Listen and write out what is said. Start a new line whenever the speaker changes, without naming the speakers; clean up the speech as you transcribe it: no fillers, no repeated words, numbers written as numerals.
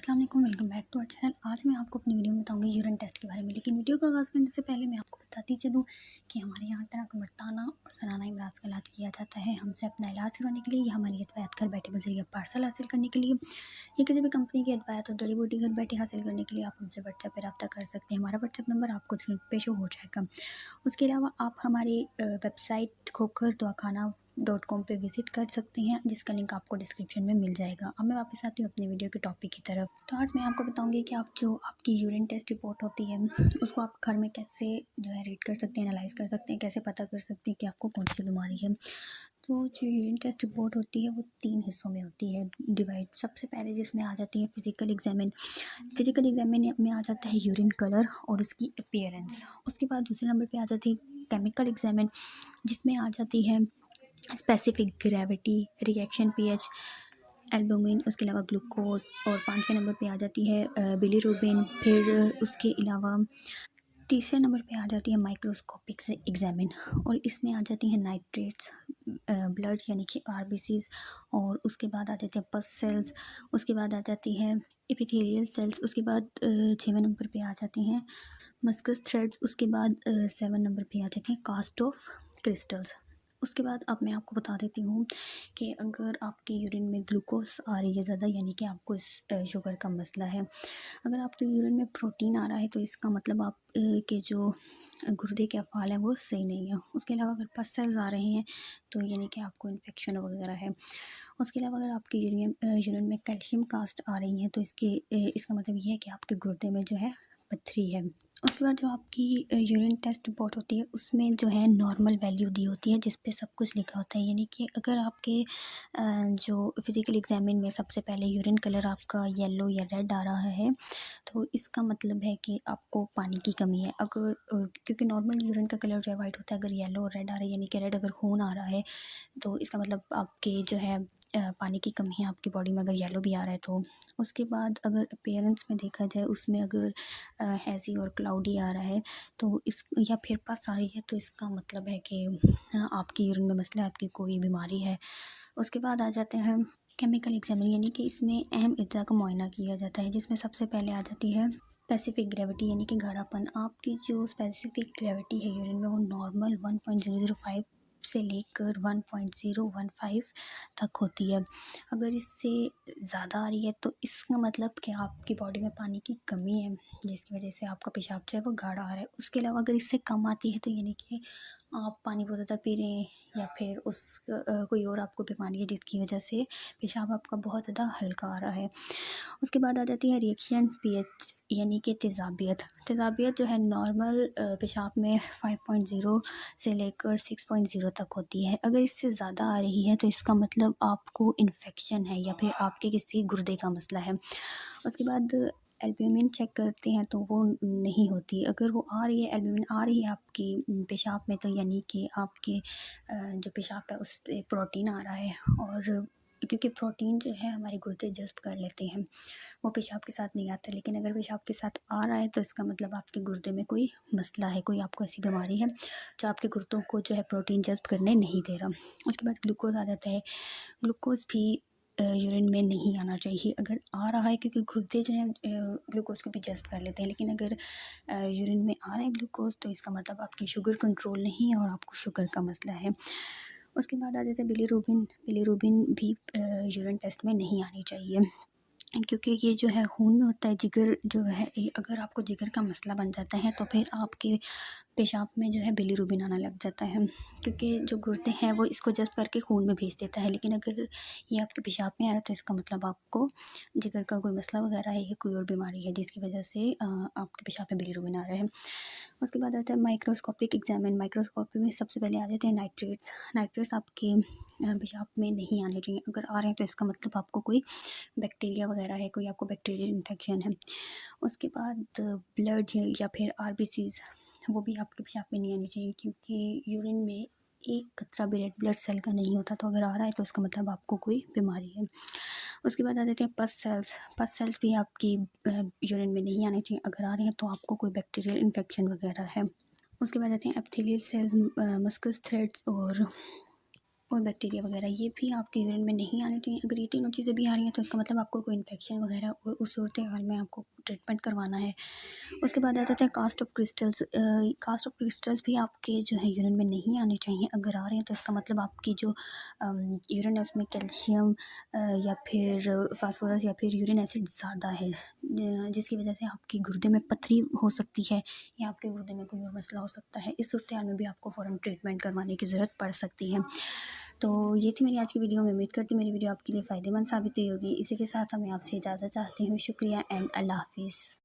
अस्सलाम वालेकुम, welcome back to our channel. आज मैं आपको अपनी वीडियो में बताऊंगी यूरिन टेस्ट के बारे में। लेकिन वीडियो का आगाज़ करने से पहले मैं आपको बताती चलूँ कि हमारे यहाँ तरह का मर्दाना और सलाना इमराज का इलाज किया जाता है। हमसे अपना इलाज करवाने के लिए या हमारी अदवायात घर बैठे बजरिया पार्सल हासिल करने के लिए या किसी भी कंपनी की अदवायात और जड़ी बूटी घर बैठे हासिल करने के लिए आप हमसे व्हाट्सएप पर रब्ता कर सकते हैं। हमारा व्हाट्सएप नंबर आपको स्क्रीन पे शो हो जाएगा। उसके अलावा आप हमारी वेबसाइट खोकर दवाखाना.com पे विज़िट कर सकते हैं, जिसका लिंक आपको डिस्क्रिप्शन में मिल जाएगा। अब मैं वापस आती हूँ अपनी वीडियो के टॉपिक की तरफ। तो आज मैं आपको बताऊंगी कि आपकी यूरिन टेस्ट रिपोर्ट होती है, उसको आप घर में कैसे जो है रीड कर सकते हैं, एनालाइज कर सकते हैं, कैसे पता कर सकते हैं कि आपको कौन सी बीमारी है। तो जो यूरिन टेस्ट रिपोर्ट होती है वो 3 हिस्सों में होती है डिवाइड। सबसे पहले जिसमें आ जाती है फिजिकल एग्जामिन में आ जाता है यूरिन कलर और उसकी अपीयरेंस। उसके बाद दूसरे नंबर पे आ जाती है केमिकल एग्जामिन, जिसमें आ जाती है specific gravity, reaction pH, albumin, उसके अलावा ग्लूकोज, और 5वें नंबर पे आ जाती है बिलीरुबिन। फिर उसके अलावा तीसरे नंबर पे आ जाती है माइक्रोस्कोपिक एग्जामिन, और इसमें आ जाती है नाइट्रेट्स, ब्लड यानी कि आरबीसीज, और उसके बाद आ जाते हैं पस सेल्स, उसके बाद आ जाती है एपिथेलियल सेल्स, उसके बाद 6वें नंबर पे आ जाती हैं मस्कस थ्रेड्स, उसके बाद 7 नंबर पे आ जाती हैं कास्ट ऑफ क्रिस्टल्स। उसके बाद अब मैं आपको बता देती हूँ कि अगर आपके यूरिन में ग्लूकोज आ रही है ज़्यादा, यानी कि आपको शुगर का मसला है। अगर आपके यूरिन में प्रोटीन आ रहा है तो इसका मतलब आप के जो गुर्दे के अफ़ाल हैं वो सही नहीं है। उसके अलावा अगर पस सेल्स आ रहे हैं तो यानी कि आपको इन्फेक्शन वगैरह है। उसके अलावा अगर आपके यूरिन में कैल्शियम कास्ट आ रही है तो इसका मतलब ये है कि आपके गुर्दे में जो है पथरी है। उसके बाद जो आपकी यूरिन टेस्ट रिपोर्ट होती है उसमें जो है नॉर्मल वैल्यू दी होती है, जिस पे सब कुछ लिखा होता है। यानी कि अगर आपके जो फिज़िकल एग्जामिन में सबसे पहले यूरिन कलर आपका येलो या रेड आ रहा है तो इसका मतलब है कि आपको पानी की कमी है। अगर क्योंकि नॉर्मल यूरिन का कलर जो है वाइट होता है, अगर येलो और रेड आ रहा है यानी कि रेड अगर खून आ रहा है तो इसका मतलब आपके जो है पानी की कमी है आपकी बॉडी में, अगर येलो भी आ रहा है तो। उसके बाद अगर अपीयरेंस में देखा जाए उसमें अगर हैज़ी और क्लाउडी आ रहा है तो इस या फिर पस आ रही है तो इसका मतलब है कि आपकी यूरिन में मसला है, आपकी कोई बीमारी है। उसके बाद आ जाते हैं केमिकल एग्जामिन, यानी कि इसमें अहम अज्जा का मुआयना किया जाता है, जिसमें सबसे पहले आ जाती है स्पेसिफिक ग्रेविटी यानी कि गाढ़ापन। आपकी जो स्पेसिफिक ग्रेविटी है यूरिन में वो नॉर्मल 1.005 से लेकर 1.015 तक होती है। अगर इससे ज़्यादा आ रही है तो इसका मतलब कि आपकी बॉडी में पानी की कमी है, जिसकी वजह से आपका पेशाब जो है वो गाढ़ा आ रहा है। उसके अलावा अगर इससे कम आती है तो यानी कि आप पानी बहुत ज़्यादा पी रहे हैं या फिर कोई और आपको बीमारी है जिसकी वजह से पेशाब आपका बहुत ज़्यादा हल्का आ रहा है। उसके बाद आ जाती है रिएक्शन पीएच यानी कि तेज़ाबियत जो है नॉर्मल पेशाब में 5.0 से लेकर 6.0 तक होती है। अगर इससे ज़्यादा आ रही है तो इसका मतलब आपको इन्फेक्शन है या फिर आपके किसी गुर्दे का मसला है। उसके बाद एल्ब्यूमिन चेक करते हैं तो वो नहीं होती। अगर वो आ रही है, एल्ब्यूमिन आ रही है आपकी पेशाब में, तो यानी कि आपके जो पेशाब है उस प्रोटीन आ रहा है, और क्योंकि प्रोटीन जो है हमारे गुर्दे जज़्ब कर लेते हैं, वो पेशाब के साथ नहीं आता। लेकिन अगर पेशाब के साथ आ रहा है तो इसका मतलब आपके गुर्दे में कोई मसला है, कोई आपको ऐसी बीमारी है जो आपके गुर्दों को जो है प्रोटीन जज़्ब करने नहीं दे रहा। उसके बाद ग्लूकोज आ जाता है। ग्लूकोज भी यूरिन में नहीं आना चाहिए। अगर आ रहा है क्योंकि गुर्दे जो हैं ग्लूकोज को भी जज़्ब कर लेते हैं, लेकिन अगर यूरिन में आ रहा है ग्लूकोज तो इसका मतलब आपकी शुगर कंट्रोल नहीं है और आपको शुगर का मसला है। उसके बाद आ जाता है बिलीरुबिन भी यूरिन टेस्ट में नहीं आनी चाहिए, क्योंकि ये जो है खून में होता है। जिगर जो है अगर आपको जिगर का मसला बन जाता है तो फिर आपके पेशाब में जो है बिलीरुबिन आना लग जाता है, क्योंकि जो गुर्दे हैं वो इसको जज़्ब करके खून में भेज देता है। लेकिन अगर ये आपके पेशाब में आ रहा है तो इसका मतलब आपको जिगर का कोई मसला वगैरह है या कोई और बीमारी है जिसकी वजह से आपके पेशाब में बिलीरुबिन आ रहा है। उसके बाद आता है माइक्रोस्कोपिक एग्जामिन। माइक्रोस्कोपी में सबसे पहले आ जाते हैं नाइट्रेट्स आपके पेशाब में नहीं आने चाहिए। अगर आ रहे हैं तो इसका मतलब आपको कोई बैक्टीरिया वगैरह है, कोई आपको बैक्टीरियल इन्फेक्शन है। उसके बाद ब्लड या फिर आरबीसीज वो भी आपके पेशाब में नहीं आनी चाहिए, क्योंकि यूरिन में एक कतरा भी रेड ब्लड सेल का नहीं होता। तो अगर आ रहा है तो इसका मतलब आपको कोई बीमारी है। उसके बाद आ जाते हैं पस सेल्स भी आपकी यूरिन में नहीं आने चाहिए। अगर आ रहे हैं तो आपको कोई बैक्टीरियल इन्फेक्शन वगैरह है। उसके बाद आते हैं एपिथेलियल सेल्स, मस्कस थ्रेड्स और और बैक्टीरिया वगैरह, ये भी आपके यूरिन में नहीं आनी चाहिए। अगर ये तीनों चीज़ें भी आ रही हैं तो इसका मतलब आपको कोई इन्फेक्शन वगैरह और उस सूरत हाल में आपको ट्रीटमेंट करवाना है। उसके बाद आ जाता है cast of crystals. Cast of crystals भी आपके जो है यूरिन में नहीं आने चाहिए। अगर आ रहे हैं तो इसका मतलब आपकी जो यूरिन है उसमें कैल्शियम या फिर फास्फोरस या फिर यूरिन एसिड ज़्यादा है, जिसकी वजह से आपके गुर्दे में पथरी हो सकती है या आपके गुर्दे में कोई और मसला हो सकता है। इस सूरत हाल में भी आपको फ़ौरन ट्रीटमेंट करवाने की ज़रूरत पड़ सकती है। तो ये थी मेरी आज की वीडियो। मैं उम्मीद करती हूँ मेरी वीडियो आपके लिए फ़ायदेमंद साबित हुई होगी। इसी के साथ मैं आपसे इजाज़त चाहती हूँ। शुक्रिया एंड अल्लाह हाफ़िज़।